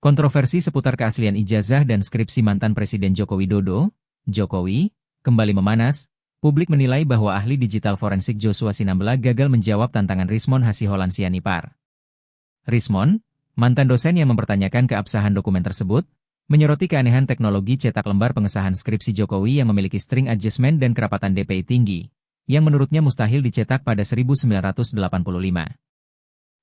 Kontroversi seputar keaslian ijazah dan skripsi mantan Presiden Joko Widodo, Jokowi, kembali memanas. Publik menilai bahwa ahli digital forensik Joshua Sinambela gagal menjawab tantangan Rismon Hasiholan Sianipar. Rismon, mantan dosen yang mempertanyakan keabsahan dokumen tersebut, menyoroti keanehan teknologi cetak lembar pengesahan skripsi Jokowi yang memiliki string adjustment dan kerapatan DPI tinggi, yang menurutnya mustahil dicetak pada 1985.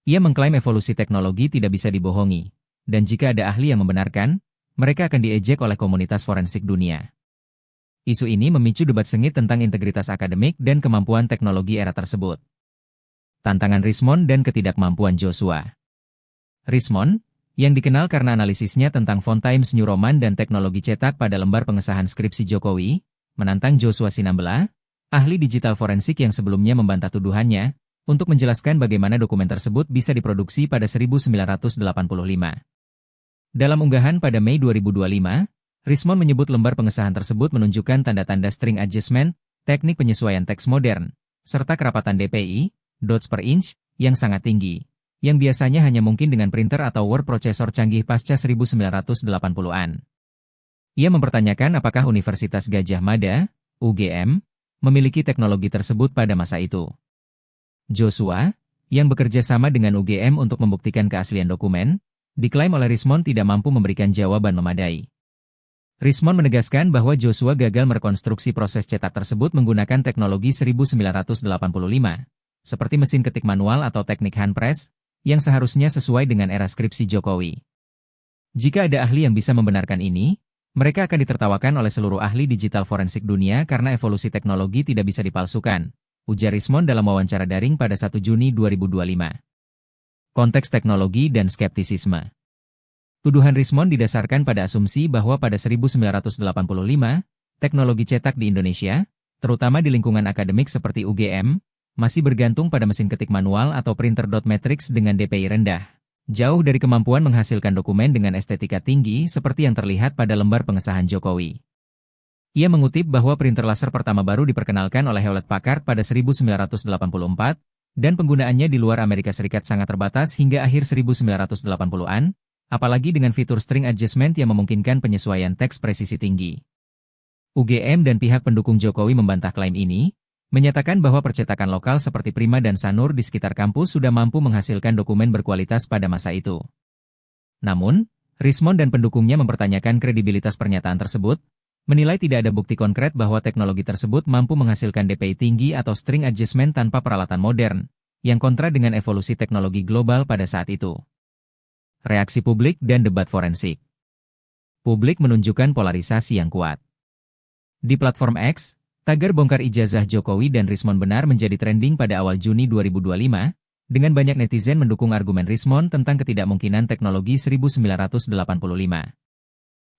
Ia mengklaim evolusi teknologi tidak bisa dibohongi, dan jika ada ahli yang membenarkan, mereka akan diejek oleh komunitas forensik dunia. Isu ini memicu debat sengit tentang integritas akademik dan kemampuan teknologi era tersebut. Tantangan Rismon dan ketidakmampuan Joshua. Rismon, yang dikenal karena analisisnya tentang font Times New Roman dan teknologi cetak pada lembar pengesahan skripsi Jokowi, menantang Joshua Sinambela, ahli digital forensik yang sebelumnya membantah tuduhannya, untuk menjelaskan bagaimana dokumen tersebut bisa diproduksi pada 1985. Dalam unggahan pada Mei 2025, Rismon menyebut lembar pengesahan tersebut menunjukkan tanda-tanda string adjustment, teknik penyesuaian teks modern, serta kerapatan DPI, dots per inch, yang sangat tinggi, yang biasanya hanya mungkin dengan printer atau word processor canggih pasca 1980-an. Ia mempertanyakan apakah Universitas Gadjah Mada, UGM, memiliki teknologi tersebut pada masa itu. Joshua, yang bekerja sama dengan UGM untuk membuktikan keaslian dokumen, diklaim oleh Rismon tidak mampu memberikan jawaban memadai. Rismon menegaskan bahwa Joshua gagal merekonstruksi proses cetak tersebut menggunakan teknologi 1985, seperti mesin ketik manual atau teknik hand press, yang seharusnya sesuai dengan era skripsi Jokowi. Jika ada ahli yang bisa membenarkan ini, mereka akan ditertawakan oleh seluruh ahli digital forensik dunia karena evolusi teknologi tidak bisa dipalsukan, ujar Rismon dalam wawancara daring pada 1 Juni 2025. Konteks teknologi dan skeptisisme. Tuduhan Rismon didasarkan pada asumsi bahwa pada 1985, teknologi cetak di Indonesia, terutama di lingkungan akademik seperti UGM, masih bergantung pada mesin ketik manual atau printer dot matrix dengan DPI rendah, jauh dari kemampuan menghasilkan dokumen dengan estetika tinggi seperti yang terlihat pada lembar pengesahan Jokowi. Ia mengutip bahwa printer laser pertama baru diperkenalkan oleh Hewlett Packard pada 1984, dan penggunaannya di luar Amerika Serikat sangat terbatas hingga akhir 1980-an, apalagi dengan fitur string adjustment yang memungkinkan penyesuaian teks presisi tinggi. UGM dan pihak pendukung Jokowi membantah klaim ini, menyatakan bahwa percetakan lokal seperti Prima dan Sanur di sekitar kampus sudah mampu menghasilkan dokumen berkualitas pada masa itu. Namun, Rismon dan pendukungnya mempertanyakan kredibilitas pernyataan tersebut, menilai tidak ada bukti konkret bahwa teknologi tersebut mampu menghasilkan DPI tinggi atau string adjustment tanpa peralatan modern, yang kontra dengan evolusi teknologi global pada saat itu. Reaksi publik dan debat forensik. Publik menunjukkan polarisasi yang kuat. Di platform X, tagar bongkar ijazah Jokowi dan Rismon benar menjadi trending pada awal Juni 2025, dengan banyak netizen mendukung argumen Rismon tentang ketidakmungkinan teknologi 1985.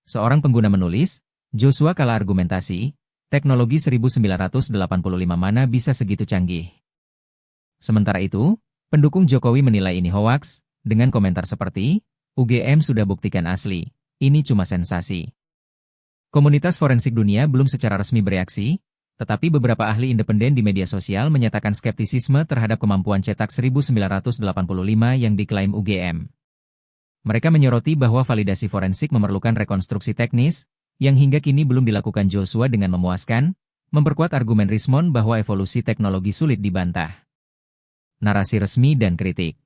Seorang pengguna menulis, Joshua kalah argumentasi, teknologi 1985 mana bisa segitu canggih. Sementara itu, pendukung Jokowi menilai ini hoaks, dengan komentar seperti, UGM sudah buktikan asli, ini cuma sensasi. Komunitas forensik dunia belum secara resmi bereaksi, tetapi beberapa ahli independen di media sosial menyatakan skeptisisme terhadap kemampuan cetak 1985 yang diklaim UGM. Mereka menyoroti bahwa validasi forensik memerlukan rekonstruksi teknis, yang hingga kini belum dilakukan Joshua dengan memuaskan, memperkuat argumen Rismon bahwa evolusi teknologi sulit dibantah. Narasi resmi dan kritik.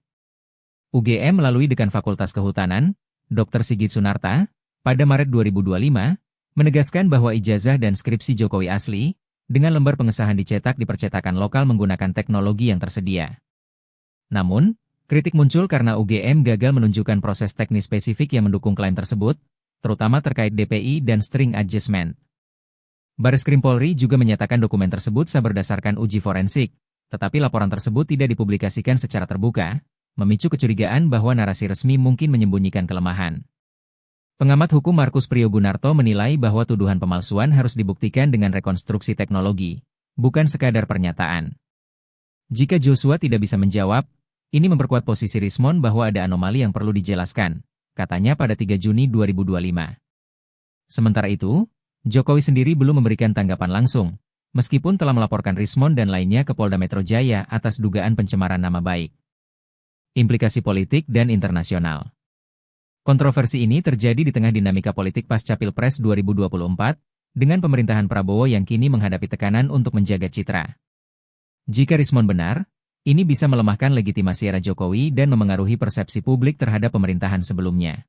UGM melalui Dekan Fakultas Kehutanan, Dr. Sigit Sunarta, pada Maret 2025, menegaskan bahwa ijazah dan skripsi Jokowi asli, dengan lembar pengesahan dicetak di percetakan lokal menggunakan teknologi yang tersedia. Namun, kritik muncul karena UGM gagal menunjukkan proses teknis spesifik yang mendukung klaim tersebut, terutama terkait DPI dan string adjustment. Bareskrim Polri juga menyatakan dokumen tersebut sah berdasarkan uji forensik, tetapi laporan tersebut tidak dipublikasikan secara terbuka, memicu kecurigaan bahwa narasi resmi mungkin menyembunyikan kelemahan. Pengamat hukum Markus Priyogunarto menilai bahwa tuduhan pemalsuan harus dibuktikan dengan rekonstruksi teknologi, bukan sekadar pernyataan. Jika Joshua tidak bisa menjawab, ini memperkuat posisi Rismon bahwa ada anomali yang perlu dijelaskan, katanya pada 3 Juni 2025. Sementara itu, Jokowi sendiri belum memberikan tanggapan langsung, meskipun telah melaporkan Rismon dan lainnya ke Polda Metro Jaya atas dugaan pencemaran nama baik. Implikasi politik dan internasional. Kontroversi ini terjadi di tengah dinamika politik pasca Pilpres 2024, dengan pemerintahan Prabowo yang kini menghadapi tekanan untuk menjaga citra. Jika Rismon benar, ini bisa melemahkan legitimasi era Jokowi dan memengaruhi persepsi publik terhadap pemerintahan sebelumnya.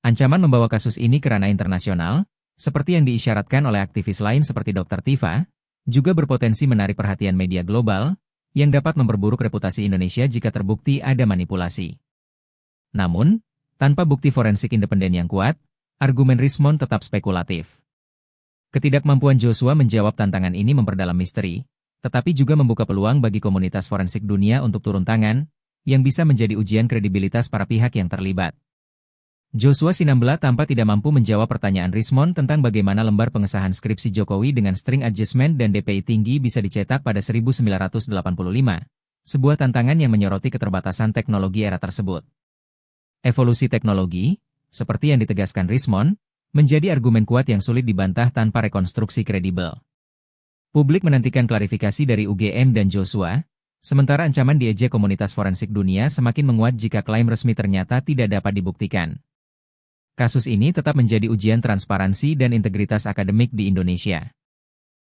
Ancaman membawa kasus ini ke ranah internasional, seperti yang diisyaratkan oleh aktivis lain seperti Dr. Tifa, juga berpotensi menarik perhatian media global, yang dapat memperburuk reputasi Indonesia jika terbukti ada manipulasi. Namun, tanpa bukti forensik independen yang kuat, argumen Rismon tetap spekulatif. Ketidakmampuan Joshua menjawab tantangan ini memperdalam misteri, tetapi juga membuka peluang bagi komunitas forensik dunia untuk turun tangan, yang bisa menjadi ujian kredibilitas para pihak yang terlibat. Joshua Sinambela tampak tidak mampu menjawab pertanyaan Rismon tentang bagaimana lembar pengesahan skripsi Jokowi dengan string adjustment dan DPI tinggi bisa dicetak pada 1985, sebuah tantangan yang menyoroti keterbatasan teknologi era tersebut. Evolusi teknologi, seperti yang ditegaskan Rismon, menjadi argumen kuat yang sulit dibantah tanpa rekonstruksi kredibel. Publik menantikan klarifikasi dari UGM dan Joshua, sementara ancaman diejek komunitas forensik dunia semakin menguat jika klaim resmi ternyata tidak dapat dibuktikan. Kasus ini tetap menjadi ujian transparansi dan integritas akademik di Indonesia.